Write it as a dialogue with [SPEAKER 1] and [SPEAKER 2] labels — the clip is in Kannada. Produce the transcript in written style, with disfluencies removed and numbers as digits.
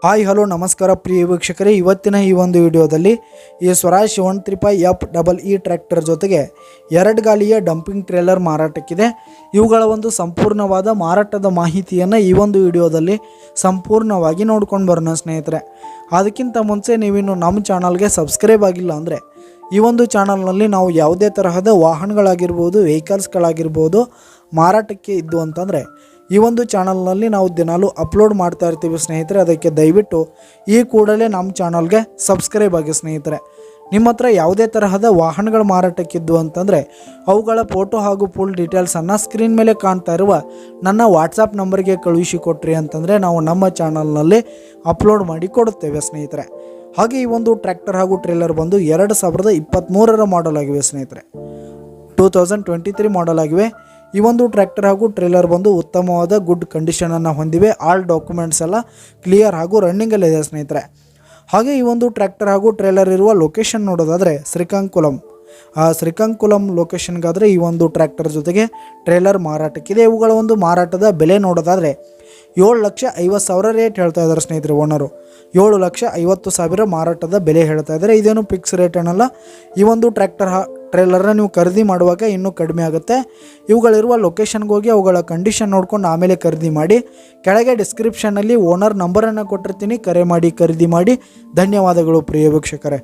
[SPEAKER 1] ಹಾಯ್ ಹಲೋ ನಮಸ್ಕಾರ ಪ್ರಿಯ ವೀಕ್ಷಕರೇ, ಇವತ್ತಿನ ಈ ಒಂದು ವಿಡಿಯೋದಲ್ಲಿ ಈ ಸ್ವರಾಜ್ 735FEE ಟ್ರ್ಯಾಕ್ಟರ್ ಜೊತೆಗೆ 2 ಗಾಲಿಯ ಡಂಪಿಂಗ್ ಟ್ರೇಲರ್ ಮಾರಾಟಕ್ಕಿದೆ. ಇವುಗಳ ಒಂದು ಸಂಪೂರ್ಣವಾದ ಮಾರಾಟದ ಮಾಹಿತಿಯನ್ನು ಈ ಒಂದು ವಿಡಿಯೋದಲ್ಲಿ ಸಂಪೂರ್ಣವಾಗಿ ನೋಡ್ಕೊಂಡು ಬರೋಣ ಸ್ನೇಹಿತರೆ. ಅದಕ್ಕಿಂತ ಮುಂಚೆ ನೀವಿನ್ನು ನಮ್ಮ ಚಾನಲ್ಗೆ ಸಬ್ಸ್ಕ್ರೈಬ್ ಆಗಿಲ್ಲ ಅಂದರೆ ಈ ಒಂದು ಚಾನಲ್ನಲ್ಲಿ ನಾವು ಯಾವುದೇ ತರಹದ ವಾಹನಗಳಾಗಿರ್ಬೋದು, ವೆಹಿಕಲ್ಸ್ಗಳಾಗಿರ್ಬೋದು ಮಾರಾಟಕ್ಕೆ ಇದ್ದು ಅಂತಂದರೆ ಈ ಒಂದು ಚಾನಲ್ನಲ್ಲಿ ನಾವು ದಿನಾಲೂ ಅಪ್ಲೋಡ್ ಮಾಡ್ತಾ ಇರ್ತೀವಿ ಸ್ನೇಹಿತರೆ. ಅದಕ್ಕೆ ದಯವಿಟ್ಟು ಈ ಕೂಡಲೇ ನಮ್ಮ ಚಾನಲ್ಗೆ ಸಬ್ಸ್ಕ್ರೈಬ್ ಆಗಿ ಸ್ನೇಹಿತರೆ. ನಿಮ್ಮ ಹತ್ರ ಯಾವುದೇ ತರಹದ ವಾಹನಗಳ ಮಾರಾಟಕ್ಕಿದ್ದು ಅಂತಂದರೆ ಅವುಗಳ ಫೋಟೋ ಹಾಗೂ ಫುಲ್ ಡೀಟೇಲ್ಸನ್ನು ಸ್ಕ್ರೀನ್ ಮೇಲೆ ಕಾಣ್ತಾ ಇರುವ ನನ್ನ ವಾಟ್ಸಪ್ ನಂಬರ್ಗೆ ಕಳುಹಿಸಿ ಕೊಟ್ರಿ ಅಂತಂದರೆ ನಾವು ನಮ್ಮ ಚಾನಲ್ನಲ್ಲಿ ಅಪ್ಲೋಡ್ ಮಾಡಿ ಕೊಡುತ್ತೇವೆ ಸ್ನೇಹಿತರೆ. ಹಾಗೆ ಈ ಒಂದು ಟ್ರ್ಯಾಕ್ಟರ್ ಹಾಗೂ ಟ್ರೇಲರ್ ಬಂದು 2023ರ ಮಾಡಲ್ ಆಗಿವೆ ಸ್ನೇಹಿತರೆ. 2023 ಮಾಡಲ್ ಆಗಿವೆ. ಈ ಒಂದು ಟ್ರ್ಯಾಕ್ಟರ್ ಹಾಗೂ ಟ್ರೇಲರ್ ಬಂದು ಉತ್ತಮವಾದ ಗುಡ್ ಕಂಡೀಷನನ್ನು ಹೊಂದಿವೆ. ಆಲ್ ಡಾಕ್ಯುಮೆಂಟ್ಸ್ ಎಲ್ಲ ಕ್ಲಿಯರ್ ಹಾಗೂ ರನ್ನಿಂಗಲ್ಲಿದೆ ಸ್ನೇಹಿತರೆ. ಹಾಗೆ ಈ ಒಂದು ಟ್ರ್ಯಾಕ್ಟರ್ ಹಾಗೂ ಟ್ರೇಲರ್ ಇರುವ ಲೊಕೇಶನ್ ನೋಡೋದಾದರೆ ಶ್ರೀಕಾಕುಳಂ ಲೊಕೇಶನ್ಗಾದರೆ ಈ ಒಂದು ಟ್ರ್ಯಾಕ್ಟರ್ ಜೊತೆಗೆ ಟ್ರೇಲರ್ ಮಾರಾಟಕ್ಕಿದೆ. ಇವುಗಳ ಒಂದು ಮಾರಾಟದ ಬೆಲೆ ನೋಡೋದಾದರೆ 7,50,000 ರೇಟ್ ಹೇಳ್ತಾ ಇದ್ದಾರೆ ಸ್ನೇಹಿತರೆ. ಓನರು 7,50,000 ಮಾರಾಟದ ಬೆಲೆ ಹೇಳ್ತಾ ಇದ್ದಾರೆ. ಇದೇನು ಫಿಕ್ಸ್ ರೇಟ್ ಏನಲ್ಲ. ಈ ಒಂದು ಟ್ರೇಲರ್ನ ನೀವು ಖರೀದಿ ಮಾಡುವಾಗ ಇನ್ನೂ ಕಡಿಮೆ ಆಗುತ್ತೆ. ಇವುಗಳಿರುವ ಲೊಕೇಶನ್ಗೆ ಹೋಗಿ ಅವುಗಳ ಕಂಡೀಷನ್ ನೋಡ್ಕೊಂಡು ಆಮೇಲೆ ಖರೀದಿ ಮಾಡಿ. ಕೆಳಗೆ ಡಿಸ್ಕ್ರಿಪ್ಷನ್ನಲ್ಲಿ ಓನರ್ ನಂಬರನ್ನು ಕೊಟ್ಟಿರ್ತೀನಿ, ಕರೆ ಮಾಡಿ ಖರೀದಿ ಮಾಡಿ. ಧನ್ಯವಾದಗಳು ಪ್ರಿಯ ವೀಕ್ಷಕರೇ.